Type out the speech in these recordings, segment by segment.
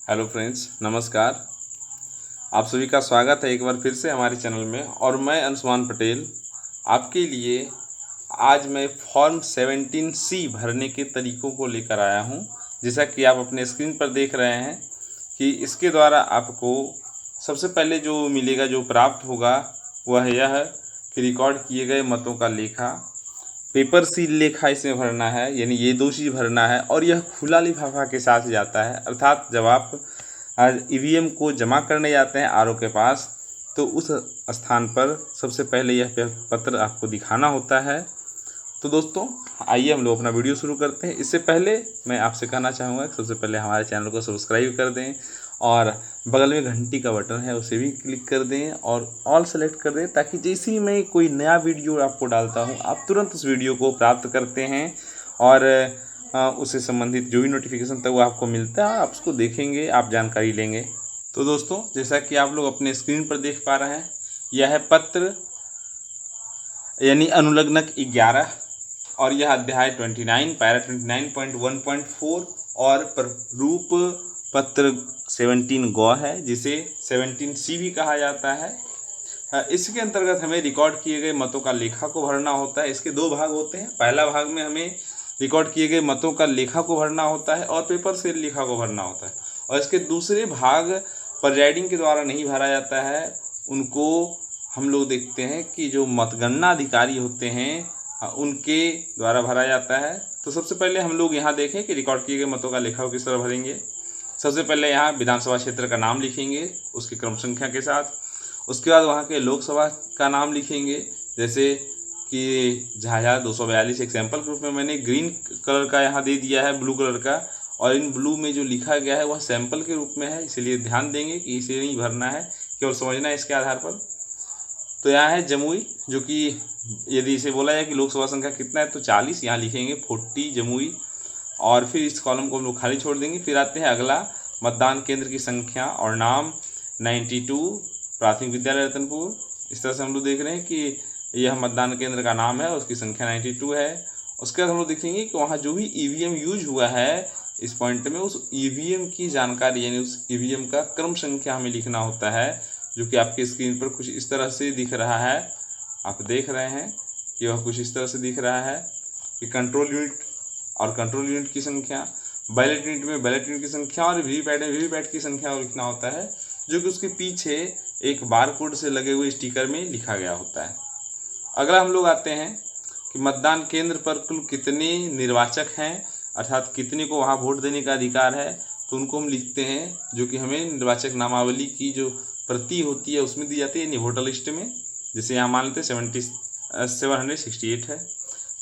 Hello friends, नमस्कार। आप सभी का स्वागत है एक बार फिर से हमारे चैनल में। और मैं अंशुमान पटेल आपके लिए आज मैं फॉर्म 17C भरने के तरीक़ों को लेकर आया हूं। जैसा कि आप अपने स्क्रीन पर देख रहे हैं कि इसके द्वारा आपको सबसे पहले जो मिलेगा, जो प्राप्त होगा, वह यह कि रिकॉर्ड किए गए मतों का लेखा, पेपर सील लेखा इसमें भरना है, यानी ये 2 चीज़ भरना है। और यह खुला लिफाफा के साथ जाता है, अर्थात जब आप ईवीएम को जमा करने जाते हैं आरओ के पास, तो उस स्थान पर सबसे पहले यह पत्र आपको दिखाना होता है। तो दोस्तों, आइए हम लोग अपना वीडियो शुरू करते हैं। इससे पहले मैं आपसे कहना चाहूँगा कि सबसे पहले हमारे चैनल को सब्सक्राइब कर दें और बगल में घंटी का बटन है उसे भी क्लिक कर दें और ऑल सेलेक्ट कर दें, ताकि जैसे ही मैं कोई नया वीडियो आपको डालता हूँ आप तुरंत उस वीडियो को प्राप्त करते हैं और उससे संबंधित जो भी नोटिफिकेशन तक वो आपको मिलता है आप उसको देखेंगे, आप जानकारी लेंगे। तो दोस्तों, जैसा कि आप लोग अपने स्क्रीन पर देख पा रहे हैं, यह है पत्र यानी अनुलग्नक 11 और यह अध्याय 29 पैरा 29.1.4 और रूप पत्र 17 गौ है, जिसे 17C भी कहा जाता है। इसके अंतर्गत हमें रिकॉर्ड किए गए मतों का लेखा को भरना होता है। इसके 2 भाग होते हैं। पहला भाग में हमें रिकॉर्ड किए गए मतों का लेखा को भरना होता है और पेपर से लेखा को भरना होता है। और इसके दूसरे भाग प्रिजाइडिंग के द्वारा नहीं भरा जाता है, उनको हम लोग देखते हैं कि जो मतगणना अधिकारी होते हैं उनके द्वारा भरा जाता है। तो सबसे पहले हम लोग यहाँ देखें कि रिकॉर्ड किए गए मतों का लेखा को किस तरह भरेंगे। सबसे पहले यहाँ विधानसभा क्षेत्र का नाम लिखेंगे उसकी क्रम संख्या के साथ। उसके बाद वहाँ के लोकसभा का नाम लिखेंगे, जैसे कि झाझा 242। एक सैंपल के रूप में मैंने ग्रीन कलर का यहाँ दे दिया है, ब्लू कलर का, और इन ब्लू में जो लिखा गया है वह सैंपल के रूप में है, इसलिए ध्यान देंगे कि इसे नहीं भरना है, केवल समझना है इसके आधार पर। तो यहाँ है जमुई, जो कि यदि इसे बोला जाए कि लोकसभा संख्या कितना है तो 40, यहाँ लिखेंगे 40 जमुई, और फिर इस कॉलम को हम लोग खाली छोड़ देंगे। फिर आते हैं अगला, मतदान केंद्र की संख्या और नाम 92 प्राथमिक विद्यालय रतनपुर। इस तरह से हम लोग देख रहे हैं कि यह मतदान केंद्र का नाम है, उसकी संख्या 92 है। उसके बाद हम लोग देखेंगे कि वहाँ जो भी ईवीएम यूज हुआ है इस पॉइंट में, उस ईवीएम की जानकारी यानी उस ईवीएम का क्रम संख्या हमें लिखना होता है, जो कि आपके स्क्रीन पर कुछ इस तरह से दिख रहा है। आप देख रहे हैं कि वह कुछ इस तरह से दिख रहा है कि कंट्रोल यूनिट और कंट्रोल यूनिट की संख्या, बैलेट यूनिट में बैलेट यूनिट की संख्या और वीवीपैट में वीवीपैट की संख्या लिखना होता है, जो कि उसके पीछे एक बारकोड से लगे हुए स्टिकर में लिखा गया होता है। अगला हम लोग आते हैं कि मतदान केंद्र पर कुल कितने निर्वाचक हैं, अर्थात कितने को वहाँ वोट देने का अधिकार है, तो उनको हम लिखते हैं, जो कि हमें निर्वाचक नामावली की जो प्रति होती है उसमें दी जाती है, यानी वोटर लिस्ट में, जिसे यहाँ मान लेते हैं 768 है।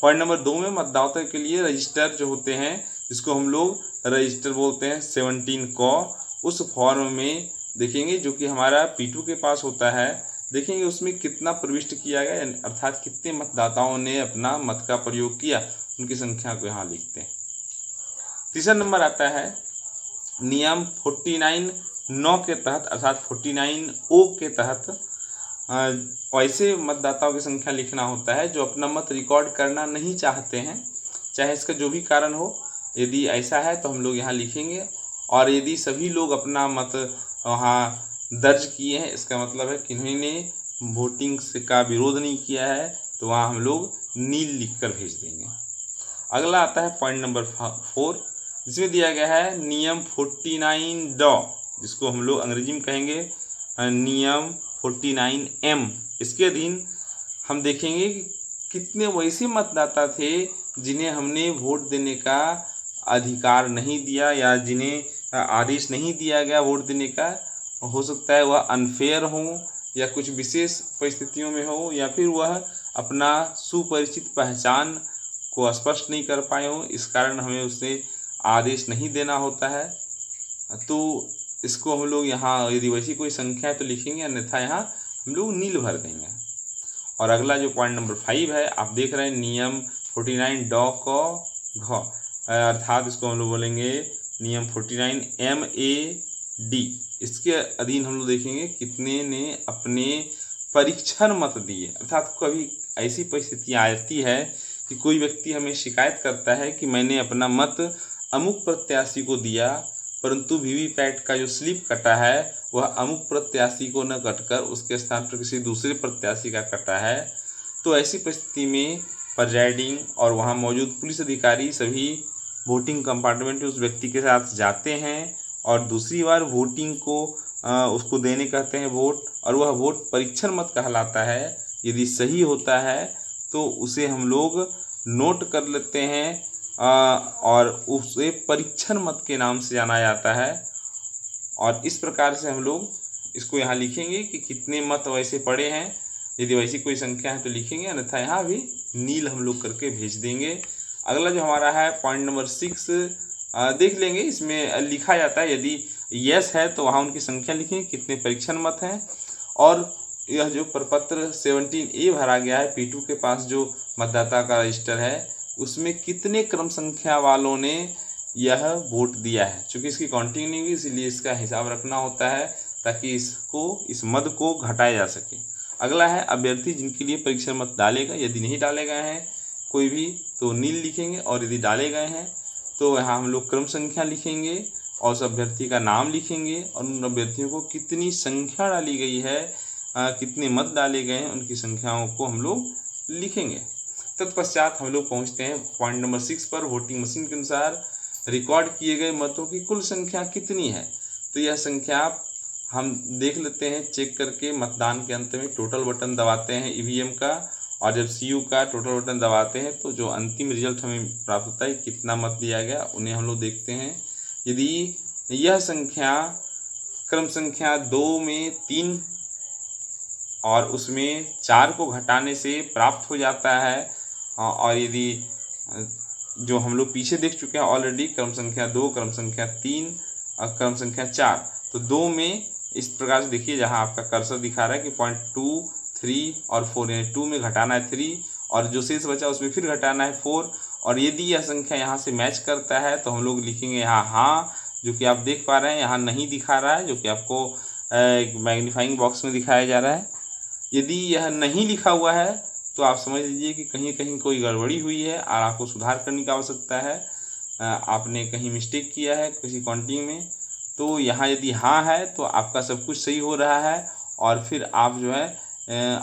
पॉइंट नंबर 2 में मतदाताओं के लिए रजिस्टर जो होते हैं, जिसको हम लोग रजिस्टर बोलते हैं 17 को, उस फॉर्म में देखेंगे जो कि हमारा P2 के पास होता है, देखेंगे उसमें कितना प्रविष्ट किया गया, अर्थात कितने मतदाताओं ने अपना मत का प्रयोग किया, उनकी संख्या को यहाँ लिखते हैं। तीसरा नंबर आता है नियम 49(9) के तहत, अर्थात 49(O) के तहत वैसे मतदाताओं की संख्या लिखना होता है जो अपना मत रिकॉर्ड करना नहीं चाहते हैं, चाहे इसका जो भी कारण हो। यदि ऐसा है तो हम लोग यहाँ लिखेंगे, और यदि सभी लोग अपना मत वहाँ दर्ज किए हैं, इसका मतलब है कि इन्होंने वोटिंग का विरोध नहीं किया है, तो वहाँ हम लोग नील लिख कर भेज देंगे। अगला आता है पॉइंट नंबर 4, जिसमें दिया गया है नियम 49(ड), जिसको हम लोग अंग्रेजी में कहेंगे नियम 49(m). इसके अधीन हम देखेंगे कि कितने वैसे मतदाता थे जिन्हें हमने वोट देने का अधिकार नहीं दिया या जिन्हें आदेश नहीं दिया गया वोट देने का। हो सकता है वह अनफेयर हो या कुछ विशेष परिस्थितियों में हो, या फिर वह अपना सुपरिचित पहचान को स्पष्ट नहीं कर पाए हो, इस कारण हमें उसे आदेश नहीं देना होता है। तो इसको हम लोग यहाँ यदि वैसी कोई संख्या है तो लिखेंगे, अन्यथा यहाँ हम लोग नील भर देंगे। और अगला जो पॉइंट नंबर 5 है, आप देख रहे हैं नियम 49(ड) को घ, अर्थात इसको हम लोग बोलेंगे नियम 49(MAD). इसके अधीन हम लोग देखेंगे कितने ने अपने परीक्षण मत दिए, अर्थात कभी ऐसी परिस्थिति आती है कि कोई व्यक्ति हमें शिकायत करता है कि मैंने अपना मत अमुक प्रत्याशी को दिया, परंतु वीवीपैट का जो स्लिप कटा है वह अमुक प्रत्याशी को न कटकर उसके स्थान पर किसी दूसरे प्रत्याशी का कटा है, तो ऐसी परिस्थिति में प्रिजाइडिंग और वहाँ मौजूद पुलिस अधिकारी सभी वोटिंग कंपार्टमेंट में उस व्यक्ति के साथ जाते हैं और दूसरी बार वोटिंग को उसको देने कहते हैं वोट, और वह वोट परीक्षण मत कहलाता है। यदि सही होता है तो उसे हम लोग नोट कर लेते हैं और उसे परीक्षण मत के नाम से जाना जाता है। और इस प्रकार से हम लोग इसको यहाँ लिखेंगे कि कितने मत वैसे पड़े हैं। यदि वैसी कोई संख्या है तो लिखेंगे, अन्यथा यहाँ भी नील हम लोग करके भेज देंगे। अगला जो हमारा है पॉइंट नंबर 6 देख लेंगे। इसमें लिखा जाता है यदि यस है तो वहाँ उनकी संख्या लिखेंगे, कितने परीक्षण मत हैं। और यह जो प्रपत्र 17A भरा गया है P2 के पास जो मतदाता का रजिस्टर है, उसमें कितने क्रम संख्या वालों ने यह वोट दिया है। चूँकि इसकी काउंटिंग नहीं हुई इसलिए इसका हिसाब रखना होता है ताकि इस मद को घटाया जा सके। अगला है अभ्यर्थी जिनके लिए परीक्षण मत डाले गए। यदि नहीं डाले गए हैं कोई भी तो नील लिखेंगे, और यदि डाले गए हैं तो यहाँ हम लोग क्रम संख्या लिखेंगे और उस अभ्यर्थी का नाम लिखेंगे और उन अभ्यर्थियों को कितनी संख्या डाली गई है, कितने मत डाले गए हैं, उनकी संख्याओं को हम लोग लिखेंगे। तत्पश्चात हम लोग पहुँचते हैं पॉइंट नंबर 6 पर। वोटिंग मशीन के अनुसार रिकॉर्ड किए गए मतों की कुल संख्या कितनी है। तो यह संख्या हम देख लेते हैं चेक करके। मतदान के अंत में टोटल बटन दबाते हैं ईवीएम का, और जब सीयू का टोटल बटन दबाते हैं तो जो अंतिम रिजल्ट हमें प्राप्त होता है कितना मत दिया गया उन्हें हम लोग देखते हैं। यदि यह संख्या क्रम संख्या 2 में 3 और उसमें 4 को घटाने से प्राप्त हो जाता है, और यदि जो हम लोग पीछे देख चुके हैं ऑलरेडी क्रम संख्या 2, क्रम संख्या 3 और क्रम संख्या 4, तो 2 में इस प्रकार से देखिए जहां आपका कर्सर दिखा रहा है कि पॉइंट 2, 3 और 4, यानी 2 में घटाना है 3 और जो शेष बचा उसमें फिर घटाना है 4। और यदि यह संख्या यहाँ से मैच करता है तो हम लोग लिखेंगे यहाँ हाँ, जो कि आप देख पा रहे हैं यहाँ नहीं दिखा रहा है, जो कि आपको एक मैग्नीफाइंग बॉक्स में दिखाया जा रहा है। यदि यह नहीं लिखा हुआ है तो आप समझ लीजिए कि कहीं कहीं कोई गड़बड़ी हुई है और आपको सुधार करने की आवश्यकता है, आपने कहीं मिस्टेक किया है किसी काउंटिंग में। तो यहाँ यदि हाँ है तो आपका सब कुछ सही हो रहा है और फिर आप जो है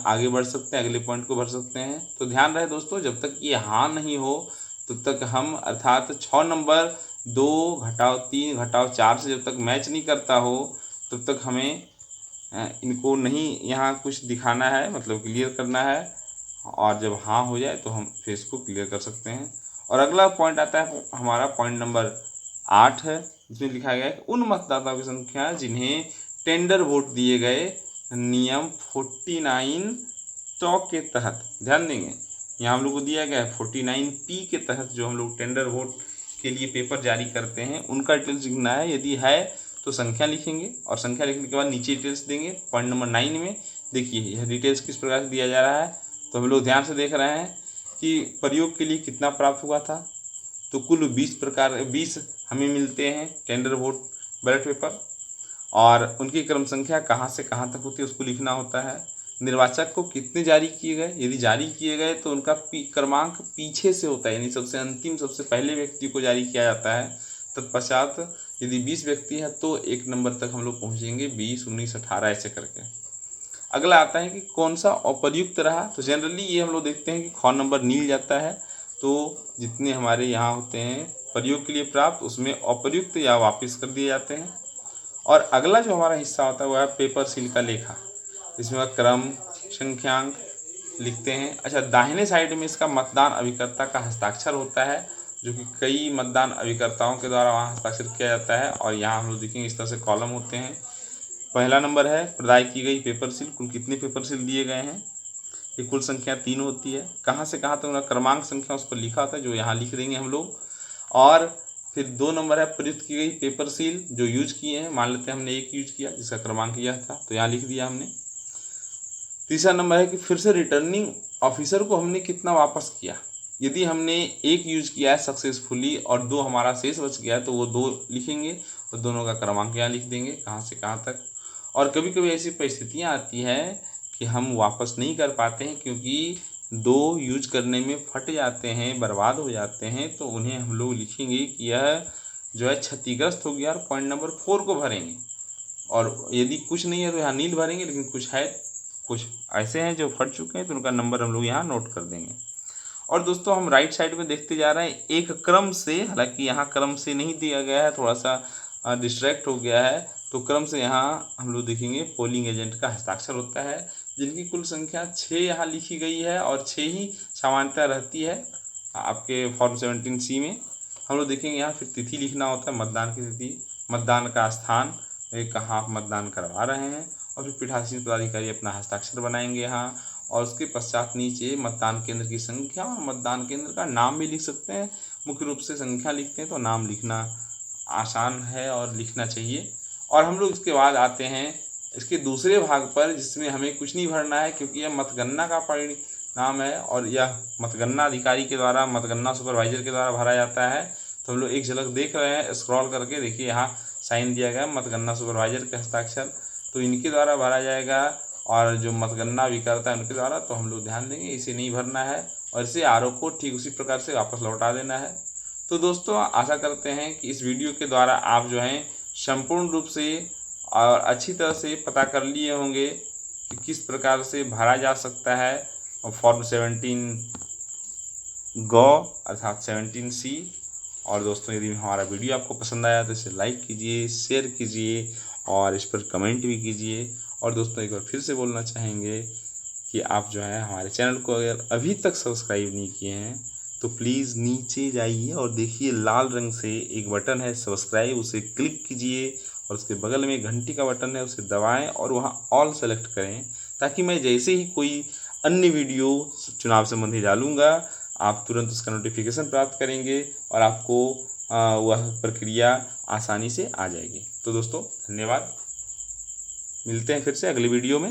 आगे बढ़ सकते हैं, अगले पॉइंट को बढ़ सकते हैं। तो ध्यान रहे दोस्तों, जब तक ये हाँ नहीं हो तब तक हम अर्थात 6 नंबर 2 घटाव 3 घटाव 4 से जब तक मैच नहीं करता हो तब तक हमें इनको नहीं यहाँ कुछ दिखाना है, मतलब क्लियर करना है। और जब हाँ हो जाए तो हम फिर इसको क्लियर कर सकते हैं। और अगला पॉइंट आता है हमारा पॉइंट नंबर 8 है, जिसमें लिखा गया है कि उन मतदाताओं की संख्या जिन्हें टेंडर वोट दिए गए नियम 49 तो के तहत। ध्यान देंगे यहाँ हम लोग को दिया गया है 49P के तहत जो हम लोग टेंडर वोट के लिए पेपर जारी करते हैं उनका डिटेल्स लिखना है। यदि है तो संख्या लिखेंगे और संख्या लिखने के बाद नीचे डिटेल्स देंगे। पॉइंट नंबर 9 में देखिए यह डिटेल्स किस प्रकार से दिया जा रहा है। तो हम लोग ध्यान से देख रहे हैं कि प्रयोग के लिए कितना प्राप्त हुआ था। तो कुल 20 हमें मिलते हैं टेंडर वोट बैलेट पेपर, और उनकी क्रम संख्या कहाँ से कहाँ तक होती है उसको लिखना होता है। निर्वाचक को कितने जारी किए गए, यदि जारी किए गए तो उनका क्रमांक पीछे से होता है, यानी सबसे अंतिम सबसे पहले व्यक्ति को जारी किया जाता है। तत्पश्चात यदि 20 व्यक्ति है तो 1 नंबर तक हम लोग पहुँचेंगे, 20, 19, 18 ऐसे करके। अगला आता है कि कौन सा अप्रयुक्त रहा। तो जनरली ये हम लोग देखते हैं कि ख नंबर नील जाता है, तो जितने हमारे यहाँ होते हैं प्रयोग के लिए प्राप्त उसमें अप्रयुक्त या वापस कर दिए जाते हैं। और अगला जो हमारा हिस्सा होता है वह है पेपर सील का लेखा, इसमें क्रम संख्यांक लिखते हैं। अच्छा, दाहिने साइड में इसका मतदान अभिकर्ता का हस्ताक्षर होता है, जो कि कई मतदान अभिकर्ताओं के द्वारा वहाँ हस्ताक्षर किया जाता है। और यहाँ हम लोग देखेंगे इस तरह से कॉलम होते हैं। पहला नंबर है प्रदाय की गई पेपर सील, कुल कितने पेपर सील दिए गए हैं, ये कुल संख्या 3 होती है। कहाँ से कहाँ तक उनका क्रमांक संख्या उस पर लिखा होता है जो यहाँ लिख देंगे हम लोग। और फिर 2 नंबर है प्रयुक्त की गई पेपर सील जो यूज किए हैं, मान लेते हैं हमने एक यूज किया जिसका क्रमांक यह था तो यहाँ लिख दिया हमने। तीसरा नंबर है कि फिर से रिटर्निंग ऑफिसर को हमने कितना वापस किया। यदि हमने एक यूज किया है सक्सेसफुली और 2 हमारा शेष बच गया है तो वो 2 लिखेंगे और दोनों का क्रमांक यहाँ लिख देंगे कहाँ से कहाँ तक। और कभी कभी ऐसी परिस्थितियाँ आती हैं कि हम वापस नहीं कर पाते हैं क्योंकि 2 यूज करने में फट जाते हैं, बर्बाद हो जाते हैं, तो उन्हें हम लोग लिखेंगे कि यह जो है क्षतिग्रस्त हो गया और पॉइंट नंबर 4 को भरेंगे। और यदि कुछ नहीं है तो यहाँ नील भरेंगे, लेकिन कुछ है, कुछ ऐसे हैं जो फट चुके हैं तो उनका नंबर हम लोग यहाँ नोट कर देंगे। और दोस्तों हम राइट साइड में देखते जा रहे हैं एक क्रम से, हालांकि यहाँ क्रम से नहीं दिया गया है, थोड़ा सा डिस्ट्रैक्ट हो गया है, तो क्रम से यहाँ हम लोग देखेंगे पोलिंग एजेंट का हस्ताक्षर होता है, जिनकी कुल संख्या 6 यहाँ लिखी गई है और 6 ही सामान्यतः रहती है आपके फॉर्म 17C में। हम लोग देखेंगे यहाँ फिर तिथि लिखना होता है, मतदान की तिथि, मतदान का स्थान, कहाँ आप मतदान करवा रहे हैं, और फिर पीठासीन पदाधिकारी अपना हस्ताक्षर बनाएंगे यहाँ। और उसके पश्चात नीचे मतदान केंद्र की संख्या और मतदान केंद्र का नाम भी लिख सकते हैं। मुख्य रूप से संख्या लिखते हैं तो नाम लिखना आसान है और लिखना चाहिए। और हम लोग इसके बाद आते हैं इसके दूसरे भाग पर, जिसमें हमें कुछ नहीं भरना है क्योंकि यह मतगणना का परिणाम है और यह मतगणना अधिकारी के द्वारा, मतगणना सुपरवाइजर के द्वारा भरा जाता है। तो हम लोग एक झलक देख रहे हैं, स्क्रॉल करके देखिए यहाँ साइन दिया गया मतगणना सुपरवाइजर के हस्ताक्षर, तो इनके द्वारा भरा जाएगा। और जो मतगणना भी करता है उनके द्वारा, तो हम लोग ध्यान देंगे इसे नहीं भरना है और इसे आरओ को ठीक उसी प्रकार से वापस लौटा देना है। तो दोस्तों आशा करते हैं कि इस वीडियो के द्वारा आप जो हैं संपूर्ण रूप से और अच्छी तरह से पता कर लिए होंगे कि किस प्रकार से भरा जा सकता है फॉर्म 17 ग अर्थात 17C। और दोस्तों यदि हमारा वीडियो आपको पसंद आया तो इसे लाइक कीजिए, शेयर कीजिए और इस पर कमेंट भी कीजिए। और दोस्तों एक बार फिर से बोलना चाहेंगे कि आप जो है हमारे चैनल को अगर अभी तक सब्सक्राइब नहीं किए हैं तो प्लीज़ नीचे जाइए और देखिए लाल रंग से एक बटन है सब्सक्राइब, उसे क्लिक कीजिए और उसके बगल में घंटी का बटन है उसे दबाएं और वहां ऑल सेलेक्ट करें, ताकि मैं जैसे ही कोई अन्य वीडियो चुनाव संबंधी डालूंगा आप तुरंत उसका नोटिफिकेशन प्राप्त करेंगे और आपको वह प्रक्रिया आसानी से आ जाएगी। तो दोस्तों धन्यवाद, मिलते हैं फिर से अगली वीडियो में।